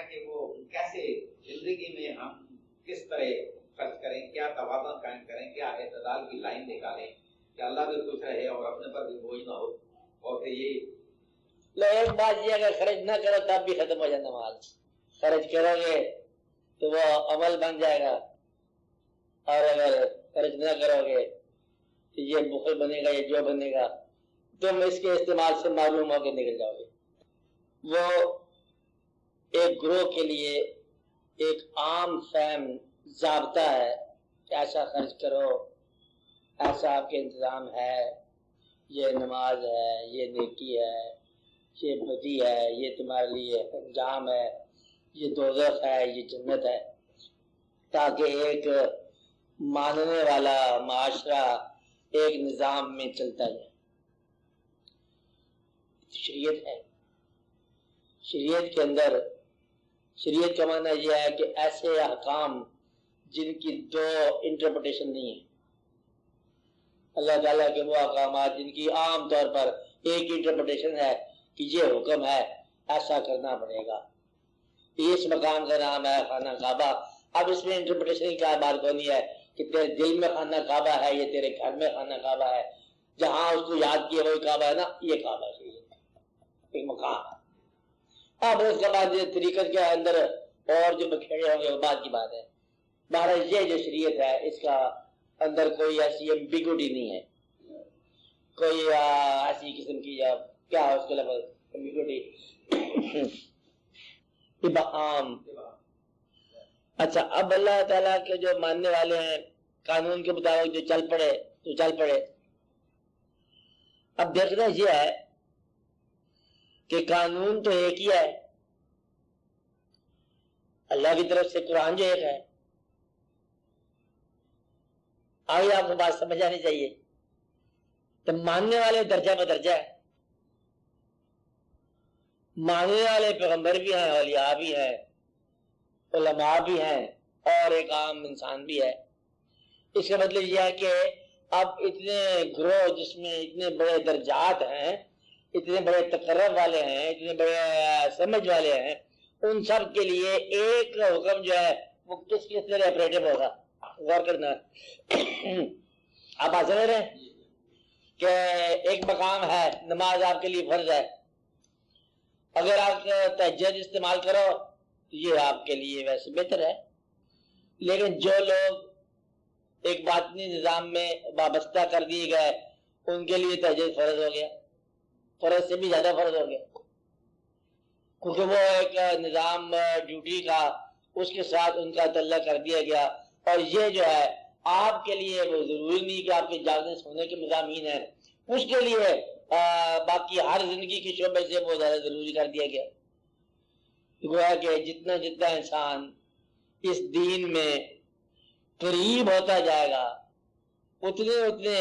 ہے کہ وہ کیسے زندگی میں ہم کس طرح خرچ کریں، کیا توازن قائم کریں، کیا اعتدال کی لائن نکالیں کہ اللہ بھی خوش رہے اور اپنے پر بھی بوجھ نہ ہو. اور پھر یہ ایک بات یہ اگر خرچ نہ کرو تب بھی ختم ہو جائے نماز. خرچ کرو گے تو وہ عمل بن جائے گا، اور اگر خرچ نہ کرو گے تو یہ بخل بنے گا، یہ جو بنے گا تم اس کے استعمال سے معلوم ہو کے نکل جاؤ گے. وہ ایک گروہ کے لیے ایک عام فہم ضابطہ ہے کہ ایسا خرچ کرو، ایسا آپ کے انتظام ہے، یہ نماز ہے، یہ نیکی ہے، یہ بدی ہے، یہ تمہارے لیے انجام ہے، یہ دوزخ ہے، یہ جنت ہے، تاکہ ایک ماننے والا معاشرہ ایک نظام میں چلتا جائے. شریعت ہے. شریعت کے اندر شریعت کا معنی یہ ہے کہ ایسے احکام جن کی دو انٹرپریٹیشن نہیں ہے. اللہ تعالیٰ کے وہ احکامات جن کی عام طور پر ایک انٹرپریٹیشن ہے کہ یہ حکم ہے، ایسا کرنا پڑے گا. اس مقام کا نام ہے خانہ کعبہ. اب اس میں انٹرپریٹیشن کی کیا بات ہونی ہے کہ تیرے دل میں خانہ کعبہ ہے، یہ تیرے گھر میں خانہ کعبہ ہے، جہاں اس کو یاد کیا وہی کعبہ ہے نا، یہ کعبہ ہے. ایک مقام ہے. اب اس کے بعد یہ طریقت کے اندر اور جو بکھیڑے ہوں گے وہ بات کی بات ہے. بہرحال یہ جو شریعت ہے اس کا اندر کوئی ایسی ایمبیگوٹی نہیں ہے، کوئی ایسی قسم کی کیا ہے اس کے لفظ ایمبیگوٹی، ابہام. اچھا، اب اللہ تعالیٰ کے جو ماننے والے ہیں قانون کے مطابق جو چل پڑے تو چل پڑے. اب دیکھنا یہ ہے کہ قانون تو ایک ہی ہے، اللہ کی طرف سے قرآن جو ایک ہے. آگے آپ کو بات سمجھ آنی چاہیے. تو ماننے والے درجہ بدرجہ ہے. ماننے والے پیغمبر بھی ہیں، اولیاء بھی ہیں، علماء بھی ہیں، اور ایک عام انسان بھی ہے. اس کا مطلب یہ ہے کہ اب اتنے گروہ جس میں اتنے بڑے درجات ہیں، اتنے بڑے تقرب والے ہیں، اتنے بڑے سمجھ والے ہیں، ان سب کے لیے ایک حکم جو ہے وہ کس طرح آپریٹو ہوگا، غور کرنا. آپ سمجھ رہے ہیں کہ ایک مقام ہے نماز آپ کے لیے فرض ہے. اگر آپ تہجد استعمال کرو تو یہ آپ کے لیے ویسے بہتر ہے، لیکن جو لوگ ایک باطنی نظام میں وابستہ کر دیے گئے ان کے لیے تہجد فرض ہو گیا، فرض سے بھی زیادہ فرض ہو گیا، کیونکہ وہ ایک نظام ڈیوٹی کا اس کے ساتھ ان کا تعلق کر دیا گیا. اور یہ جو ہے آپ کے لیے وہ ضروری نہیں کہ آپ کے جاگنے سونے کے مضامین ہیں، اس کے لیے باقی ہر زندگی کے شعبے سے وہ زیادہ ضروری کر دیا گیا. گویا کہ جتنا جتنا انسان اس دین میں قریب ہوتا جائے گا اتنے اتنے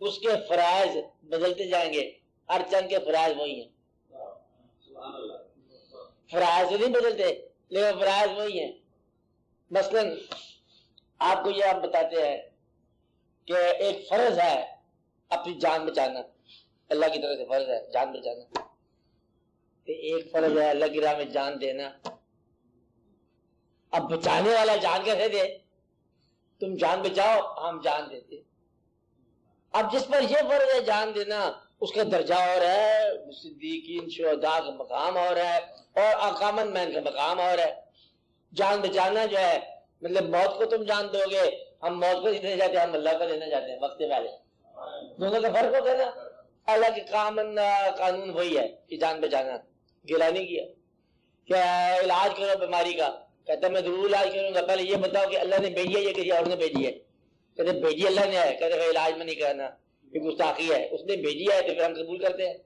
اس کے فرائض بدلتے جائیں گے. ہر چند کے فرائض وہی ہیں، فرائض نہیں بدلتے لیکن فرائض وہی ہیں. مثلا آپ کو یہ ہم بتاتے ہیں کہ ایک فرض ہے اپنی جان بچانا، اللہ کی طرف سے فرض ہے جان بچانا. ایک فرض ہے اللہ کی راہ میں جان دینا. اب بچانے والا جان کیسے دے؟ تم جان بچاؤ، ہم جان دیتے. اب جس پر یہ فرض ہے جان دینا اس کا درجہ اور ہے، صدیقین شہداء کا مقام اور ہے، اور اقامن مین کا مقام اور ہے. جان بچانا جو ہے مطلب موت کو تم جان دو گے، ہم موت کو دینا چاہتے ہیں، ہم اللہ کو دینا چاہتے ہیں وقت پہلے. دونوں کا فرق ہوتا ہے نا. اللہ کے قانون وہی ہے کہ جان بچانا، گلا نہیں کیا. کیا علاج کرو بیماری کا، کہتا میں ضرور علاج کروں گا، پہلے یہ بتاؤ کہ اللہ نے بھیجی ہے یا کسی اور نے بھیجی ہے. کہتے بھیجی اللہ نے ہے، کہتے علاج میں نہیں کرنا، یہ گستاخی ہے. اس نے بھیجی ہے تو پھر ہم قبول کرتے ہیں،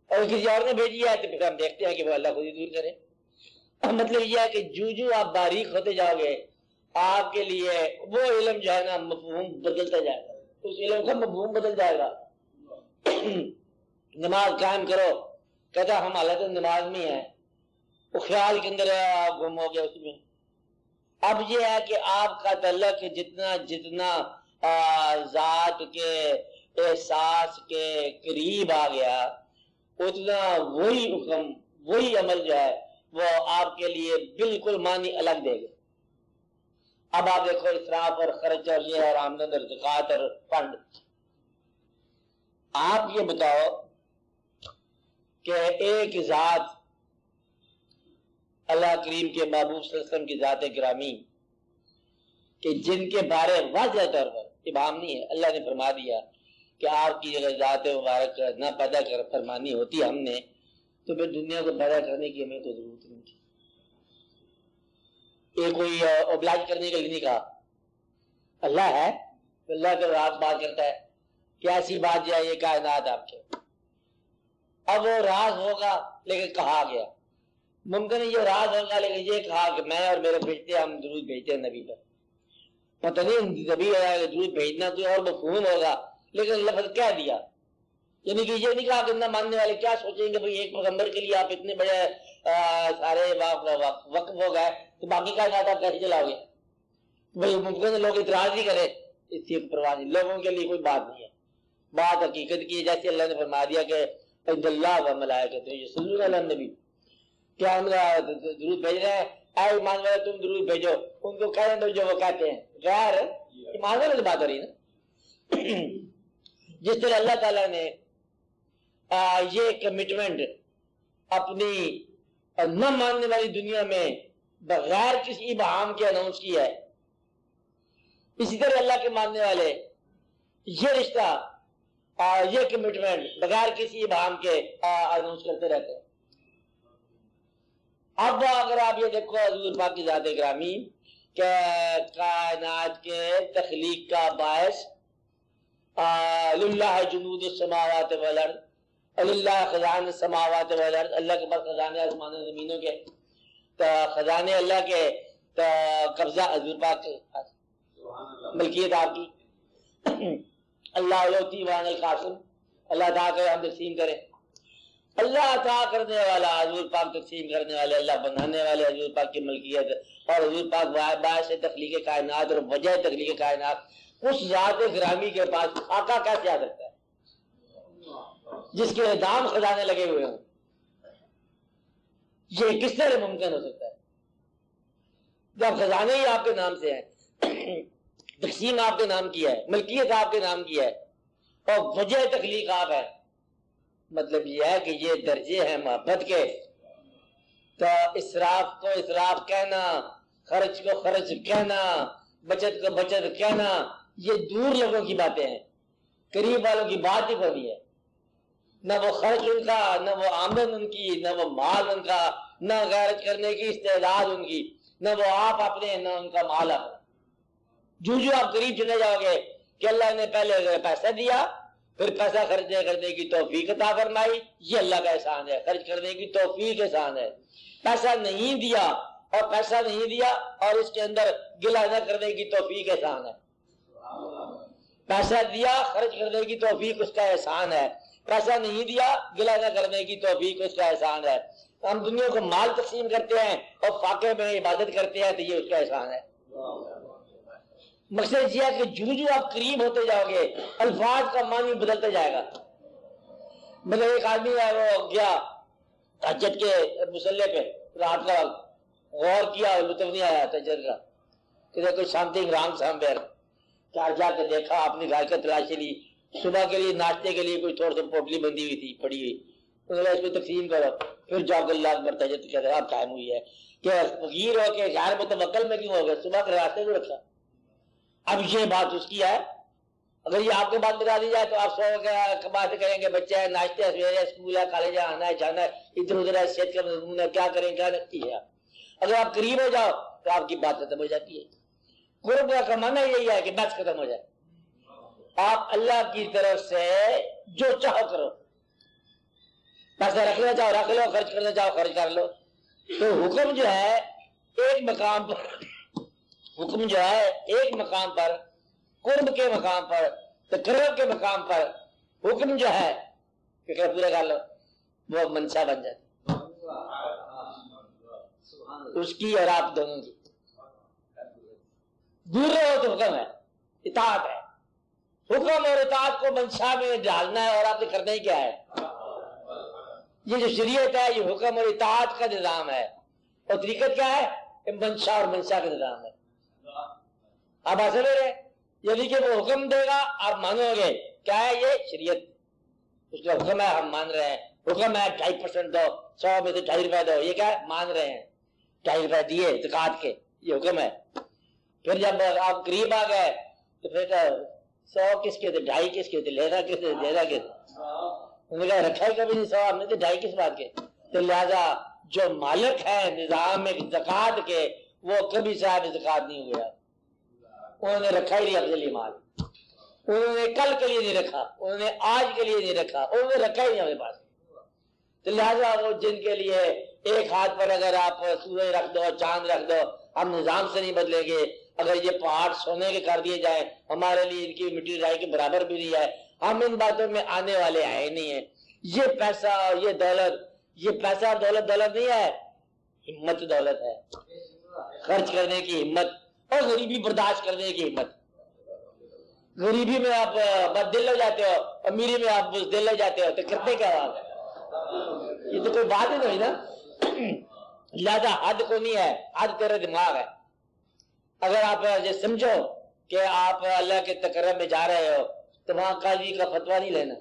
اور کسی اور نے بھیجی ہے تو پھر ہم دیکھتے ہیں کہ وہ اللہ خود ہی دور کرے. مطلب یہ ہے کہ جو آپ باریک ہوتے جاؤ گے آپ کے لیے وہ علم جو ہے نا مفہوم بدلتا جائے گا، اس علم کا مفہوم بدل جائے گا. نماز قائم کرو، کہتا ہم حالت نماز میں ہیں، وہ خیال کے اندر گم ہو گیا اس میں. اب یہ ہے کہ آپ کا تعلق جتنا جتنا ذات کے احساس کے قریب آ گیا اتنا وہی حکم وہی عمل جو ہے وہ آپ کے لیے بالکل معنی الگ دے گا. اب آپ دیکھو اسراف اور خرچ اور یہ اور آمدن اور زکوٰۃ اور فنڈ. آپ یہ بتاؤ کہ ایک ذات اللہ کریم کے محبوب صلی اللہ علیہ وسلم کی ذات گرامی کہ جن کے بارے واضح طور پر ابہام نہیں ہے, اللہ نے فرما دیا کہ آپ کی اگر ذات مبارک نہ پیدا کر فرمانی ہوتی ہم نے تو پھر دنیا کو پیدا کرنے کی ہمیں کوئی ضرورت نہیں تھی. یہ کوئی اوبلاج کرنے کے لیے نہیں کہا. اللہ ہے, اللہ کے راز بات کرتا ہے کہ ایسی بات جو ہے یہ کائنات آپ کے. اب وہ راز ہوگا لیکن کہا گیا. ممکن ہے یہ راز ہوگا لیکن یہ کہا کہ میں اور میرے فرشتے ہم درود بھیجتے ہیں نبی پر. پتہ نہیں نبی درود بھیجنا کوئی اور مفہوم ہوگا لیکن لفظ کہہ دیا. یعنی کہ یہ نہیں کہا کہ نہ ماننے والے کیا سوچیں گے بھئی ایک پیغمبر کے لیے آپ اتنے بڑے سارے وقف ہو گئے تو باقی کائنات آپ کیسے چلاؤ گے. بھئی ممکن ہے لوگ اعتراض بھی کریں, اس کی پرواہ نہیں, لوگوں کے لیے کوئی بات نہیں ہے. بات حقیقت کی, جیسے اللہ نے فرما دیا کہ اللہ و ملائکۃ یصلون علی النبی, کیا ہم درود بھیج رہے ہیں, اے ایمان والے تم درود بھیجو, ان کو کہنے دو جو وہ کہتے ہیں. غیر ایمان والے کی بات ہو رہی ہے نا. جس طرح اللہ تعالیٰ نے یہ کمٹمنٹ اپنی نہ ماننے والی دنیا میں بغیر کسی ابہام کے اناؤنس کیا ہے, اسی طرح اللہ کے ماننے والے یہ رشتہ یہ کمٹمنٹ بغیر کسی ابہام کے اناؤنس کرتے رہتے ہیں. اب اگر آپ یہ دیکھو حضور پاک کی ذات گرامی کہ کائنات کے تخلیق کا باعث للہ جنود السماوات والارض, للہ خزائن السماوات والارض, اللہ کے پاس خزانے آسمان و زمینوں کے, خزانے اللہ کے, قبضہ حضور پاک کے پاس, ملکیت آپ کی. اللہ یعطی وان القاسم, اللہ عطا کرے ہم تقسیم کریں. اللہ عطا کرنے والا حضور پاک, تقسیم کرنے والے اللہ, بنانے والے حضور پاک کی ملکیت, اور حضور پاک باعث تخلیق کائنات اور وجہ تخلیق کائنات. اس ذات گرامی کے پاس خاکہ کیسے آ سکتا ہے جس کے دام خزانے لگے ہوئے ہوں؟ یہ کس طرح ممکن ہو سکتا ہے جب خزانے ہی آپ کے نام سے ہیں, تقسیم آپ کے نام کی ہے, ملکیت آپ کے نام کی ہے, اور وجہ تخلیق آپ ہے. مطلب یہ ہے کہ یہ درجے ہیں محبت کے. تو اسراف کو اسراف کہنا, خرچ کو خرچ کہنا, بچت کو بچت کہنا, یہ دور لوگوں کی باتیں ہیں, قریب والوں کی بات ہی کوئی ہے. نہ وہ خرچ ان کا, نہ وہ آمدن ان کی, نہ وہ مال ان کا, نہ غیرت کرنے کی استعداد ان کی, نہ وہ آپ اپنے, نہ ان کا مال اپنا. جو آپ قریب چلے جاؤ گے کہ اللہ نے پہلے پیسہ دیا پھر پیسہ خرچ کرنے کی توفیق عطا فرمائی, یہ اللہ کا احسان ہے. خرچ کرنے کی توفیق احسان ہے. پیسہ نہیں دیا اور پیسہ نہیں دیا اور اس کے اندر گلہ نہ کرنے کی توفیق احسان ہے. پیسہ دیا خرچ کرنے کی توفیق اس کا احسان ہے, پیسہ نہیں دیا گلہ نہ کرنے کی توفیق اس کا احسان ہے. ہم دنیا کو مال تقسیم کرتے ہیں اور فاقے میں عبادت کرتے ہیں تو یہ اس کا احسان ہے. مقصد یہ ہے کہ جو آپ قریب ہوتے جاؤ گے الفاظ کا معنی بدلتا جائے گا. مطلب ایک آدمی ہے وہ گیا تہجد کے مصلی پہ رات کا غور کیا, لطف نہیں آیا تہجد کا, کہ کوئی سمتھنگ رانگ سم ویئر. کیا جا کے دیکھا, اپنی گھر کی تلاشی لی, صبح کے لیے ناشتے کے لیے کوئی تھوڑا سا پوٹلی بندی ہوئی تھی پڑی ہوئی, انہوں نے اس پہ تقسیم کرو. پھر جا کے اللہ اکبر تہجد کہتے ہیں اب ٹائم ہوئی ہے کہ فقیر ہو کے غیر متوکل میں کیوں ہو گئے, صبح کے راستے کو رکھا. اب یہ بات اس کی ہے, اگر یہ آپ کے بات بتا دی جائے تو آپ سو بات کریں گے بچہ ہے, ناشتے ہے, سویرے اسکول ہے, کالج ہے, آنا ہے جانا ہے, ادھر ادھر ہے, صحت کا مضمون ہے, کیا کریں کیا نہیں ہے. اگر آپ قریب ہو جاؤ تو آپ کی بات ختم ہو جاتی ہے. قرب کا معنی یہی ہے کہ بات ختم ہو جائے. آپ اللہ کی طرف سے جو چاہو کرو, پیسہ رکھنا چاہو رکھ لو, خرچ کرنا چاہو خرچ کر لو. تو حکم جو ہے ایک مقام پر, حکم جو ہے ایک مقام پر, قرب کے مقام پر, تقرب کے مقام پر حکم جو ہے فکر پورا کر لو, وہ منشا بن جاتی اس کی اور آپ دونوں کی. دور رہو تو حکم ہے, اطاعت ہے. حکم اور اطاعت کو منشا میں ڈالنا ہے اور آپ نے کرنا ہی کیا ہے. یہ جو شریعت ہے یہ حکم اور اطاعت کا نظام ہے. اور طریقت کیا ہے؟ منشا اور منشا کا نظام ہے. آپ ایسے لے رہے یعنی کہ وہ حکم دے گا آپ مانو گے. کیا ہے یہ؟ شریعت. اس کا حکم ہے ہم مان رہے ہیں. حکم ہے 2.5% دو, 100 میں سے 2.5 روپے دو. یہ کیا ہے؟ مان رہے ہیں. 2.5 روپے دیے زکات کے, یہ حکم ہے. پھر جب آپ قریب آ گئے تو پھر 100 کس کے تھے, 2.5 کس کے تھے, لینا کس سے, دینا کس. انہوں نے کہا رکھا ہی کبھی نہیں 100, ہم نے تو 2.5 کس بات کے. تو لہذا جو مالک ہے نظام میں زکات کے, وہ کبھی صاحب زکات نہیں ہو گیا. انہوں نے رکھا ہی نہیں اپنے لیے مال. انہوں نے کل کے لیے نہیں رکھا, انہوں نے آج کے لیے نہیں رکھا, انہوں نے رکھا ہی نہیں اپنے پاس. تو لہذا وہ جن کے لیے ایک ہاتھ پر اگر آپ سورج رکھ دو, چاند رکھ دو, ہم نظام سے نہیں بدلیں گے. اگر یہ پہاڑ سونے کے کر دیے جائیں, ہمارے لیے ان کی مٹی رائی کے برابر بھی نہیں ہے. ہم ان باتوں میں آنے والے آئے نہیں ہیں. یہ پیسہ اور یہ دولت, یہ پیسہ اور دولت دولت نہیں ہے, ہمت دولت ہے. خرچ کرنے کی ہمت اور غریبی برداشت کرنے کی ہمت. غریبی میں آپ بد دل ہو جاتے ہو, امیری میں آپ بزدل ہو جاتے ہو, تو کرتے کیا بات ہے؟ یہ تو کوئی بات ہی نہیں نا. لہذا حد کو نہیں ہے, حد تیرے دماغ ہے. اگر آپ یہ سمجھو کہ آپ اللہ کے تقرب میں جا رہے ہو تو وہاں قاضی کا فتویٰ نہیں لینا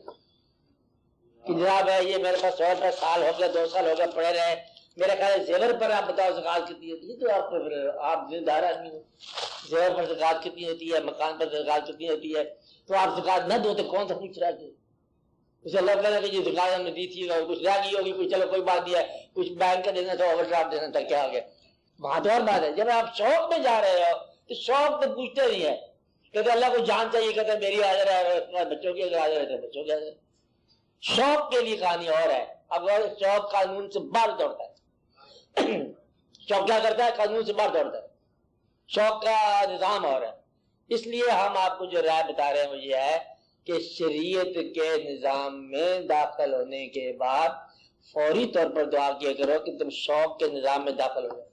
کہ جناب ہے یہ میرے پاس 100 روپے سال ہو گیا, 2 سال ہو گیا پڑے رہے, میرا خیال ہے زیور پر آپ بتاؤ زکات کتنی ہوتی ہے. تو آپ ذمہ دار آدمی ہو, زیور پر زکات کتنی ہوتی ہے, مکان پر زکات کتنی ہوتی ہے, تو آپ زکات نہ دو تو کون سا پوچھ رہا ہے؟ اسے اللہ تعالیٰ نے جو زکات ہم نے دی تھی کچھ رہ گئی ہوگی, کچھ چلو کوئی بات نہیں ہے, کچھ بینک کا دینا تھا, اوور ڈرافٹ دینا تھا, کیا ہو گیا. وہاں تو اور بات ہے. جب آپ شوق میں جا رہے ہو تو شوق تو پوچھتے نہیں ہے, کہتے اللہ کو جان چاہیے, کہتے میری حاضر ہے, بچوں کی اگر حاضر ہے تو بچوں کی حاضر. شوق کے لیے کہانی اور ہے. اب شوق قانون سے باہر دوڑتا ہے. شوق کیا کرتا ہے؟ قانون سے باہر دوڑتا ہے. شوق کا نظام اور ہے. اس لیے ہم آپ کو جو رائے بتا رہے ہیں وہ یہ ہے کہ شریعت کے نظام میں داخل ہونے کے بعد فوری طور پر دعا کیا کرو کہ تم شوق کے نظام میں داخل ہو جاؤ.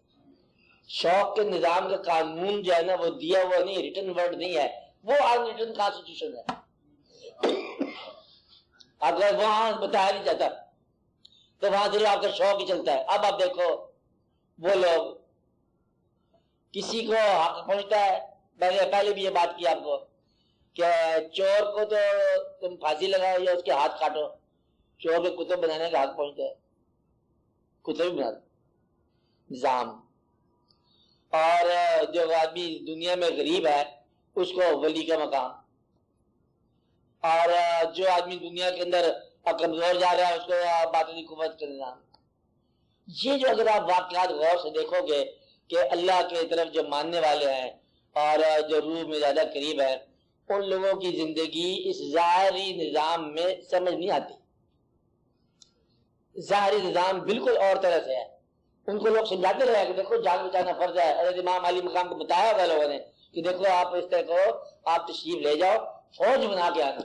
شوق کے نظام کا قانون جو ہے نا وہ دیا ہوا نہیں, ریٹن ورڈ نہیں ہے, وہ ان ریٹن کانسٹیٹیوشن ہے. اگر وہاں بتایا نہیں جاتا تو وہاں ضرور آپ کا شوق ہی چلتا ہے. اب آپ دیکھو وہ لوگ کسی کو حق پہنچتا ہے, میں نے پہلے بھی یہ بات کی آپ کو کہ چور کو تو تم پھانسی لگاؤ یا اس کے ہاتھ کاٹو, چور کے کتب بنانے کا حق پہنچتا ہے, کتب بھی بنا نظام. اور جو آدمی دنیا میں غریب ہے اس کو ولی کا مقام, اور جو آدمی دنیا کے اندر کمزور جا رہا ہے اس کو باطنی قوت کا نظام. یہ جو اگر آپ واقعات غور سے دیکھو گے کہ اللہ کے طرف جو ماننے والے ہیں اور جو روح میں زیادہ قریب ہے, ان لوگوں کی زندگی اس ظاہری نظام میں سمجھ نہیں آتی. ظاہری نظام بالکل اور طرح سے ہے. ان کو لوگ سمجھاتے رہے کہ دیکھو جان بچانا فرض ہے. حضرت امام علی مقام کو بتایا ہوگا لوگوں نے کہ دیکھو آپ اس طرح کو آپ تشریف لے جاؤ, فوج بنا کے آنا,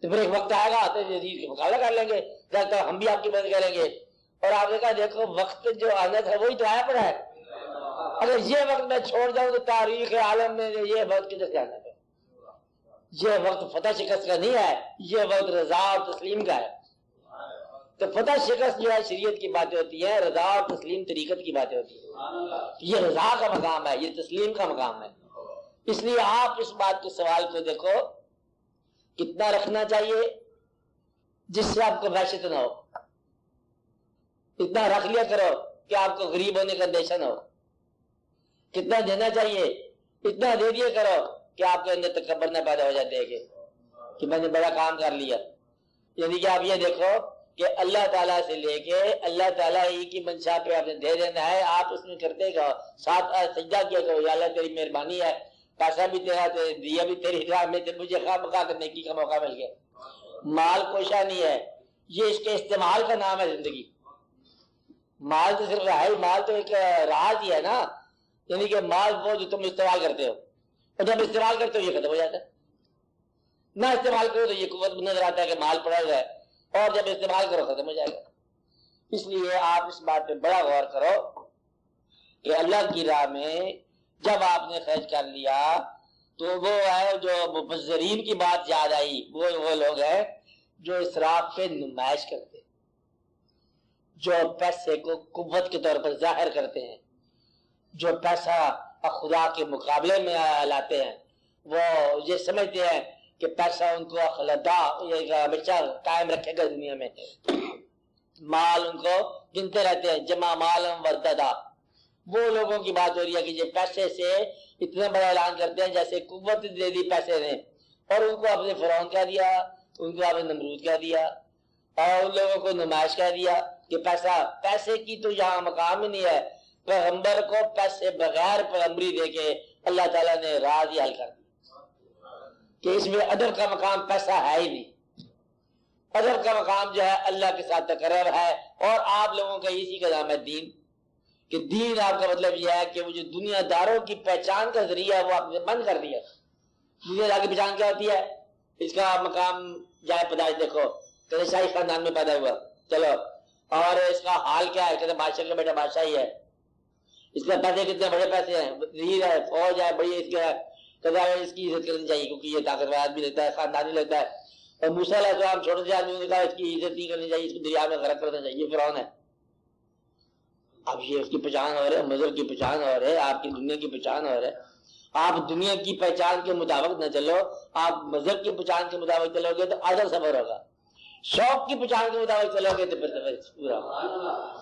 تو پھر ایک وقت آئے گا تو یزید کا مقابلہ کر لیں گے, جب ہم بھی آپ کی مدد کریں گے. اور آپ نے کہا دیکھو وقت جو آنا تھا وہی تو آیا پڑا ہے. اگر یہ وقت میں چھوڑ جاؤں تو تاریخ عالم میں یہ وقت کدھر سے آنا ہے؟ یہ وقت فتح شکست کا نہیں ہے, یہ وقت رضا اور تسلیم کا ہے. تو فتح شکست جو ہے شریعت کی باتیں ہوتی ہیں, رضا اور تسلیم طریقت کی باتیں ہوتی ہیں. یہ رضا کا مقام ہے, یہ تسلیم کا مقام ہے. اس لیے آپ اس بات کے سوال کو دیکھو کتنا رکھنا چاہیے جس سے آپ کو وحشت نہ ہو. اتنا رکھ لیا کرو کہ آپ کو غریب ہونے کا اندیشہ نہ ہو. کتنا دینا چاہیے اتنا دے دیا کرو کہ آپ کے اندر تکبر نہ پیدا ہو جاتے ہیں کہ میں نے بڑا کام کر لیا. یعنی کہ آپ یہ دیکھو کہ اللہ تعالیٰ سے لے کے اللہ تعالیٰ ہی کی منشا پہ آپ نے دے دینا ہے. آپ اس میں کرتے گا, ساتھ سجدہ کیا کرو, یا اللہ تیری مہربانی ہے, پیسہ بھی تیرا, دیا بھی تیری راہ میں, مجھے خواہ مخواہ کرنے کی کا موقع مل گیا. مال کوشا نہیں ہے, یہ اس کے استعمال کا نام ہے زندگی. مال تو صرف ہے, مال تو ایک راز ہی ہے نا. یعنی کہ مال وہ جو تم استعمال کرتے ہو, اور جب استعمال کرتے ہو یہ ختم ہو جاتا ہے. نہ استعمال کرو تو یہ قوت نظر آتا ہے کہ مال پڑا ہوا ہے, اور جب استعمال کرو ختم ہو جائے گا. اس لیے آپ اس بات پہ بڑا غور کرو کہ اللہ کی راہ میں جب آپ نے خرچ کر لیا تو وہ ہے جو مبذرین کی بات یاد آئی, وہ لوگ ہیں جو اسراف پہ نمائش کرتے, جو پیسے کو قوت کے طور پر ظاہر کرتے ہیں، جو پیسہ خدا کے مقابلے میں لاتے ہیں، وہ یہ سمجھتے ہیں کہ پیسہ ان کو خلدا ہمیشہ قائم رکھے گا دنیا میں، مال ان کو گنتے رہتے ہیں، جمع مالم ورددا۔ وہ لوگوں کی بات ہو رہی ہے کہ یہ پیسے سے اتنا بڑا اعلان کرتے ہیں جیسے قوت دے دی پیسے نے، اور ان کو آپ نے فرعون کہہ دیا، ان کو آپ نے نمرود کہہ دیا، اور ان لوگوں کو نمائش کہہ دیا کہ پیسے کی تو یہاں مقام ہی نہیں ہے۔ پیغمبر کو پیسے بغیر پیغمبری دے کے اللہ تعالیٰ نے راز ہی حل کر دیا کہ اس میں ادب کا مقام پیسہ ہے ہی نہیں۔ ادب کا مقام جو ہے اللہ کے ساتھ تقرب ہے، اور آپ لوگوں کا اسی کا نام ہے دین، کہ دین آپ کا مطلب یہ ہے کہ وہ جو دنیا داروں کی پہچان کا ذریعہ ہے وہ آپ نے بند کر دیا۔ دنیا دار کی پہچان کیا ہوتی ہے؟ اس کا مقام جائے پیدائش دیکھو، کہتے شاہی خاندان میں پیدا ہوا، چلو، اور اس کا حال کیا ہے؟ کہتے بادشاہ کا بیٹا بادشاہ ہی ہے، اس کے پیسے کتنے بڑے پیسے ہیں، وزیر ہے، فوج ہے، بڑی اس کے، کہتے اس کی عزت کرنی چاہیے کیونکہ یہ طاقتور آدمی لگتا ہے، خاندانی لگتا ہے۔ اور موسیٰ علیہ السلام چھوٹے سے آدمی نے کہا اس کی عزت نہیں کرنی چاہیے، اس کو دریا میں غرق کرنا چاہیے، یہ فرعون ہے۔ اب یہ اس کی پہچان ہو رہی ہے، مذہب کی پہچان ہو رہی ہے، آپ کی دنیا کی پہچان ہو رہی ہے۔ آپ دنیا کی پہچان کے مطابق نہ چلو، آپ مذہب کی پہچان کے مطابق چلو گے تو آدھا سفر ہوگا، شوق کی پہچان کے مطابق چلو گے تو پھر پورا ہوگا۔